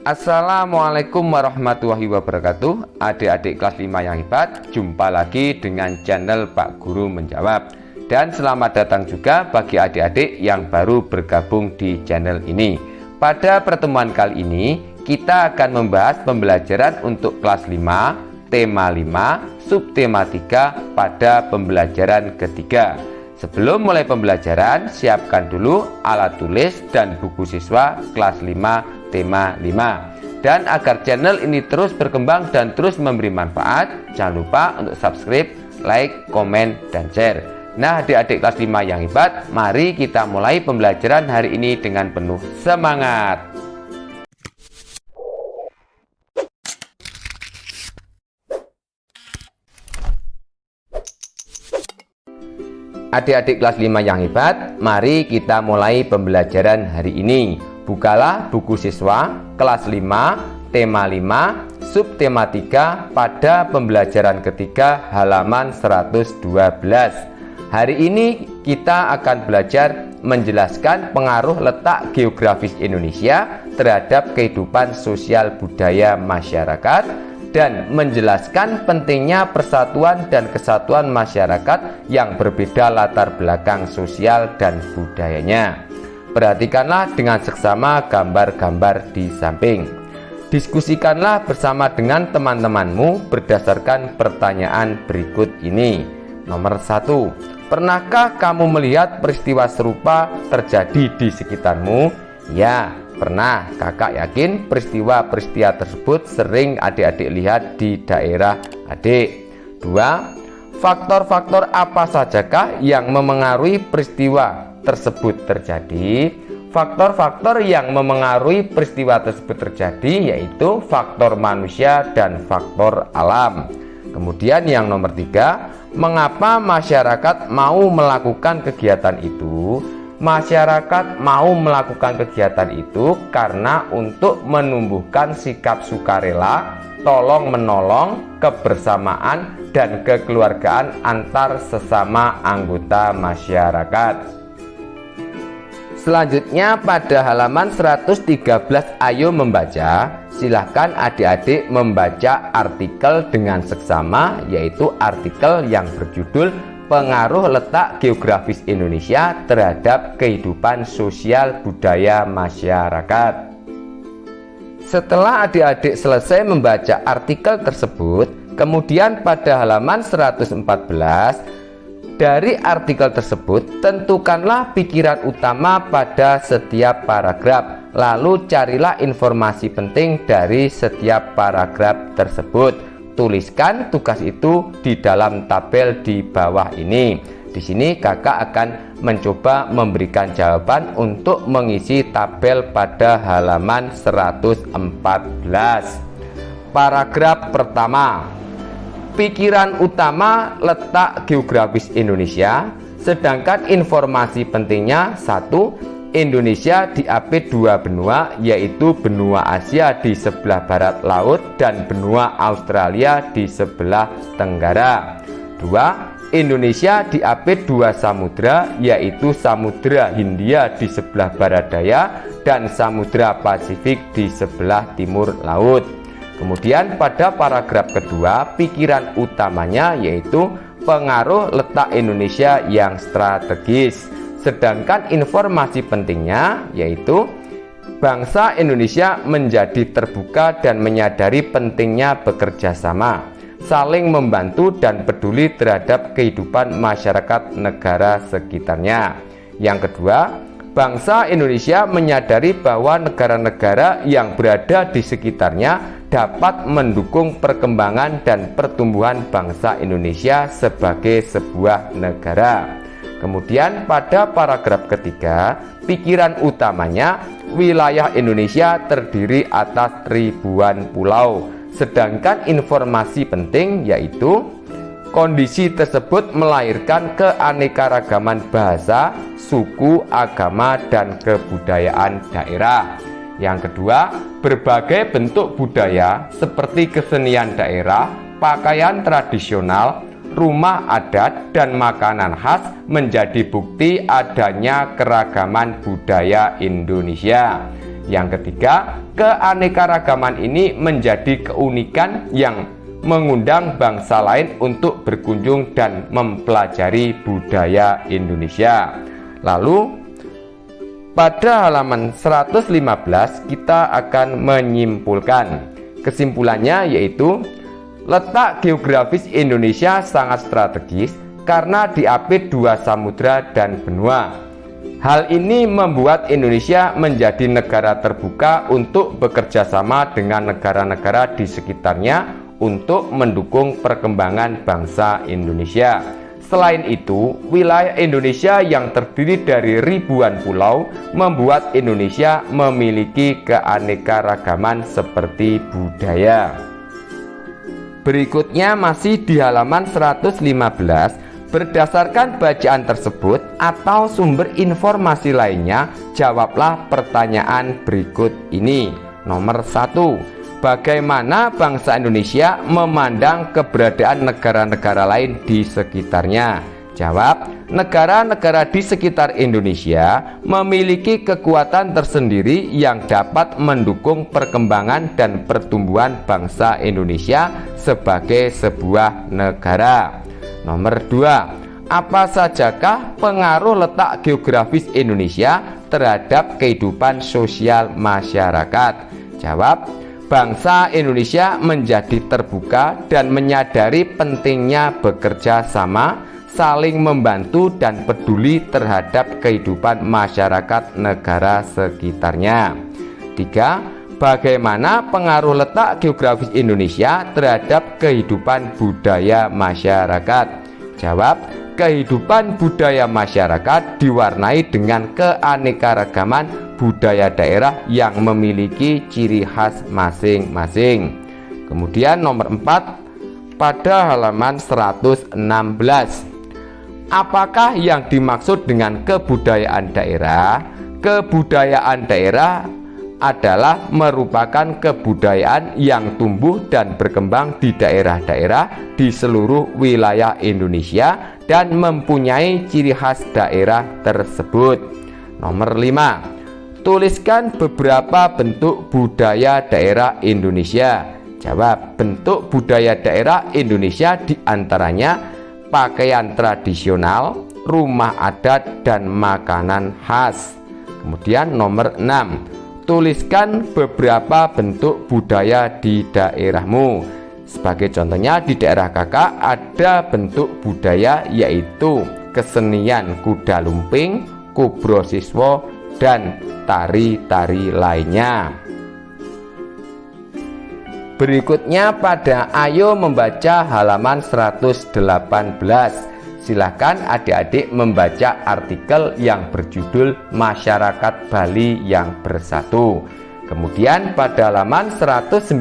Assalamualaikum warahmatullahi wabarakatuh. Adik-adik kelas 5 yang hebat, jumpa lagi dengan channel Pak Guru Menjawab. Dan selamat datang juga bagi adik-adik yang baru bergabung di channel ini. Pada pertemuan kali ini, kita akan membahas pembelajaran untuk kelas 5, tema 5, subtema 3 pada pembelajaran ketiga. Sebelum mulai pembelajaran, siapkan dulu alat tulis dan buku siswa kelas 5 tema 5. Dan agar channel ini terus berkembang dan terus memberi manfaat, jangan lupa untuk subscribe, like, komen, dan share. Nah, adik-adik kelas 5 yang hebat, mari kita mulai pembelajaran hari ini dengan penuh semangat. Adik-adik kelas 5 yang hebat, mari kita mulai pembelajaran hari ini. Bukalah buku siswa kelas 5, tema 5, subtema 3 pada pembelajaran ketiga halaman 112. Hari ini kita akan belajar menjelaskan pengaruh letak geografis Indonesia terhadap kehidupan sosial budaya masyarakat dan menjelaskan pentingnya persatuan dan kesatuan masyarakat yang berbeda latar belakang sosial dan budayanya. Perhatikanlah dengan seksama gambar-gambar di samping. Diskusikanlah bersama dengan teman-temanmu berdasarkan pertanyaan berikut ini. Nomor 1. Pernahkah kamu melihat peristiwa serupa terjadi di sekitarmu? Ya, pernah. Kakak yakin peristiwa-peristiwa tersebut sering adik-adik lihat di daerah adik. 2. Faktor-faktor apa sajakah yang memengaruhi peristiwa tersebut terjadi? Faktor-faktor yang memengaruhi peristiwa tersebut terjadi yaitu faktor manusia dan faktor alam. Kemudian yang nomor 3, mengapa masyarakat mau melakukan kegiatan itu? Masyarakat mau melakukan kegiatan itu karena untuk menumbuhkan sikap sukarela, tolong-menolong, kebersamaan, dan kekeluargaan antar sesama anggota masyarakat. Selanjutnya pada halaman 113, ayo membaca. Silahkan adik-adik membaca artikel dengan seksama, yaitu artikel yang berjudul Pengaruh Letak Geografis Indonesia Terhadap Kehidupan Sosial Budaya Masyarakat. Setelah adik-adik selesai membaca artikel tersebut, kemudian pada halaman 114, dari artikel tersebut, tentukanlah pikiran utama pada setiap paragraf. Lalu carilah informasi penting dari setiap paragraf tersebut. Tuliskan tugas itu di dalam tabel di bawah ini. Di sini kakak akan mencoba memberikan jawaban untuk mengisi tabel pada halaman 114. Paragraf pertama. Pikiran utama letak geografis Indonesia, sedangkan informasi pentingnya 1. Indonesia diapit dua benua, yaitu benua Asia di sebelah barat laut dan benua Australia di sebelah tenggara. 2. Indonesia diapit dua samudra, yaitu Samudra Hindia di sebelah barat daya dan Samudra Pasifik di sebelah timur laut. Kemudian pada paragraf kedua, pikiran utamanya yaitu pengaruh letak Indonesia yang strategis. Sedangkan informasi pentingnya yaitu bangsa Indonesia menjadi terbuka dan menyadari pentingnya bekerja sama, saling membantu dan peduli terhadap kehidupan masyarakat negara sekitarnya. Yang kedua, bangsa Indonesia menyadari bahwa negara-negara yang berada di sekitarnya dapat mendukung perkembangan dan pertumbuhan bangsa Indonesia sebagai sebuah negara. Kemudian pada paragraf ketiga, pikiran utamanya wilayah Indonesia terdiri atas ribuan pulau. Sedangkan informasi penting yaitu kondisi tersebut melahirkan keanekaragaman bahasa, suku, agama, dan kebudayaan daerah. Yang kedua, berbagai bentuk budaya seperti kesenian daerah, pakaian tradisional, rumah adat, dan makanan khas menjadi bukti adanya keragaman budaya Indonesia. Yang ketiga, keanekaragaman ini menjadi keunikan yang mengundang bangsa lain untuk berkunjung dan mempelajari budaya Indonesia. Lalu pada halaman 115 kita akan menyimpulkan. Kesimpulannya yaitu letak geografis Indonesia sangat strategis karena diapit dua samudra dan benua. Hal ini membuat Indonesia menjadi negara terbuka untuk bekerja sama dengan negara-negara di sekitarnya untuk mendukung perkembangan bangsa Indonesia. Selain itu, wilayah Indonesia yang terdiri dari ribuan pulau membuat Indonesia memiliki keanekaragaman seperti budaya. Berikutnya masih di halaman 115. Berdasarkan bacaan tersebut atau sumber informasi lainnya, jawablah pertanyaan berikut ini. Nomor 1. Bagaimana bangsa Indonesia memandang keberadaan negara-negara lain di sekitarnya? Jawab, negara-negara di sekitar Indonesia memiliki kekuatan tersendiri yang dapat mendukung perkembangan dan pertumbuhan bangsa Indonesia sebagai sebuah negara. Nomor 2. Apa sajakah pengaruh letak geografis Indonesia terhadap kehidupan sosial masyarakat? Jawab, bangsa Indonesia menjadi terbuka dan menyadari pentingnya bekerja sama, saling membantu dan peduli terhadap kehidupan masyarakat negara sekitarnya. 3. Bagaimana pengaruh letak geografis Indonesia terhadap kehidupan budaya masyarakat? Jawab, kehidupan budaya masyarakat diwarnai dengan keanekaragaman budaya daerah yang memiliki ciri khas masing-masing. Kemudian nomor 4 pada halaman 116. Apakah yang dimaksud dengan kebudayaan daerah? Kebudayaan daerah adalah merupakan kebudayaan yang tumbuh dan berkembang di daerah-daerah di seluruh wilayah Indonesia dan mempunyai ciri khas daerah tersebut. Nomor 5. Tuliskan beberapa bentuk budaya daerah Indonesia. Jawab, bentuk budaya daerah Indonesia diantaranya pakaian tradisional, rumah adat, dan makanan khas. Kemudian nomor 6. Tuliskan beberapa bentuk budaya di daerahmu. Sebagai contohnya, di daerah kakak ada bentuk budaya yaitu kesenian kuda lumping, kubro siswo, dan tari-tari lainnya. Berikutnya pada Ayo Membaca halaman 118. Silahkan adik-adik membaca artikel yang berjudul Masyarakat Bali yang Bersatu. Kemudian pada halaman 119,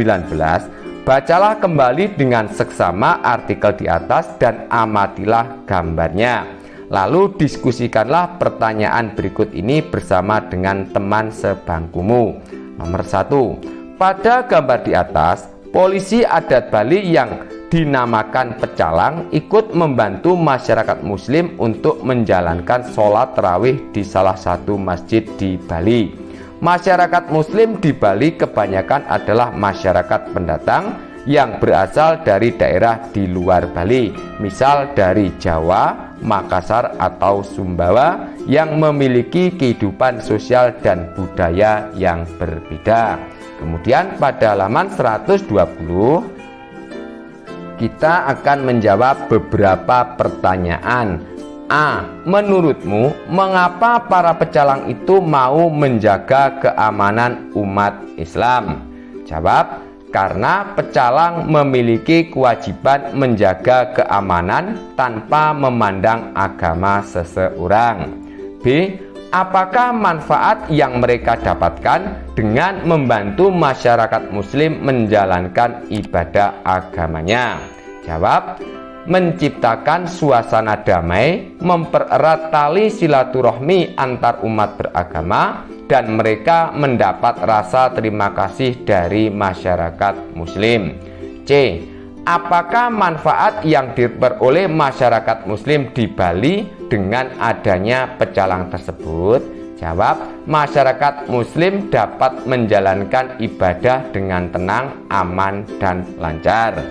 bacalah kembali dengan seksama artikel di atas dan amatilah gambarnya. Lalu diskusikanlah pertanyaan berikut ini bersama dengan teman sebangkumu. Nomor 1. Pada gambar di atas, polisi adat Bali yang dinamakan pecalang ikut membantu masyarakat muslim untuk menjalankan sholat tarawih di salah satu masjid di Bali. Masyarakat muslim di Bali kebanyakan adalah masyarakat pendatang yang berasal dari daerah di luar Bali, misal dari Jawa, Makassar, atau Sumbawa, yang memiliki kehidupan sosial dan budaya yang berbeda. Kemudian pada halaman 120 kita akan menjawab beberapa pertanyaan. A. Menurutmu, mengapa para pecalang itu mau menjaga keamanan umat Islam? Jawab, karena pecalang memiliki kewajiban menjaga keamanan tanpa memandang agama seseorang. B. Apakah manfaat yang mereka dapatkan dengan membantu masyarakat muslim menjalankan ibadah agamanya? Jawab, menciptakan suasana damai, mempererat tali silaturahmi antar umat beragama, dan mereka mendapat rasa terima kasih dari masyarakat muslim. C. Apakah manfaat yang diperoleh masyarakat muslim di Bali dengan adanya pecalang tersebut? Jawab, masyarakat muslim dapat menjalankan ibadah dengan tenang, aman, dan lancar.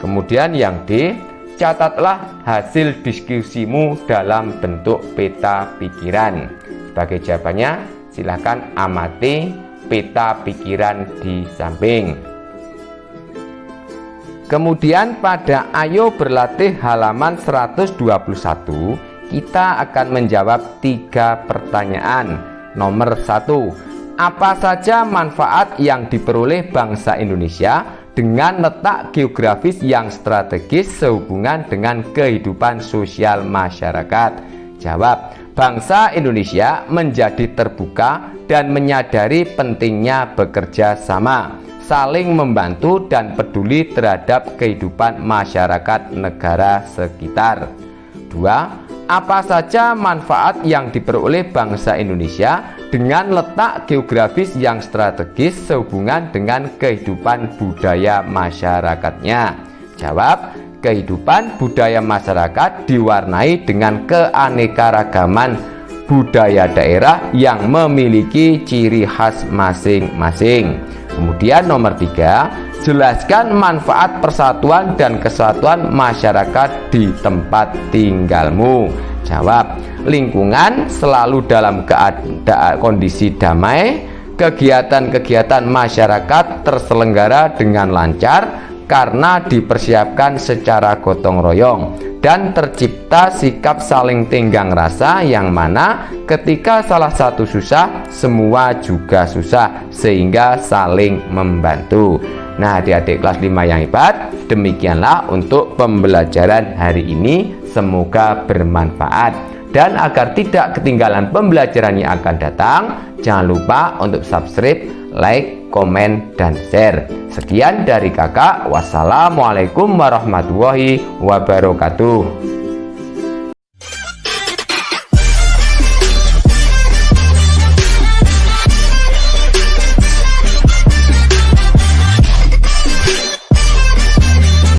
Kemudian yang D, catatlah hasil diskusimu dalam bentuk peta pikiran. Sebagai jawabannya, silakan amati peta pikiran di samping. Kemudian pada Ayo Berlatih halaman 121, kita akan menjawab 3 pertanyaan. Nomor 1, apa saja manfaat yang diperoleh bangsa Indonesia dengan letak geografis yang strategis sehubungan dengan kehidupan sosial masyarakat? Jawab, bangsa Indonesia menjadi terbuka dan menyadari pentingnya bekerja sama, saling membantu dan peduli terhadap kehidupan masyarakat negara sekitar. 2. Apa saja manfaat yang diperoleh bangsa Indonesia dengan letak geografis yang strategis sehubungan dengan kehidupan budaya masyarakatnya? Jawab, kehidupan budaya masyarakat diwarnai dengan keanekaragaman budaya daerah yang memiliki ciri khas masing-masing. Kemudian nomor 3, jelaskan manfaat persatuan dan kesatuan masyarakat di tempat tinggalmu. Jawab, lingkungan selalu dalam keadaan kondisi damai, kegiatan-kegiatan masyarakat terselenggara dengan lancar karena dipersiapkan secara gotong royong, dan tercipta sikap saling tenggang rasa yang mana ketika salah satu susah, semua juga susah, sehingga saling membantu. Nah, adik-adik kelas 5 yang hebat, demikianlah untuk pembelajaran hari ini. Semoga bermanfaat. Dan agar tidak ketinggalan pembelajaran yang akan datang, jangan lupa untuk subscribe, like, komen, dan share. Sekian dari kakak. Wassalamualaikum warahmatullahi wabarakatuh.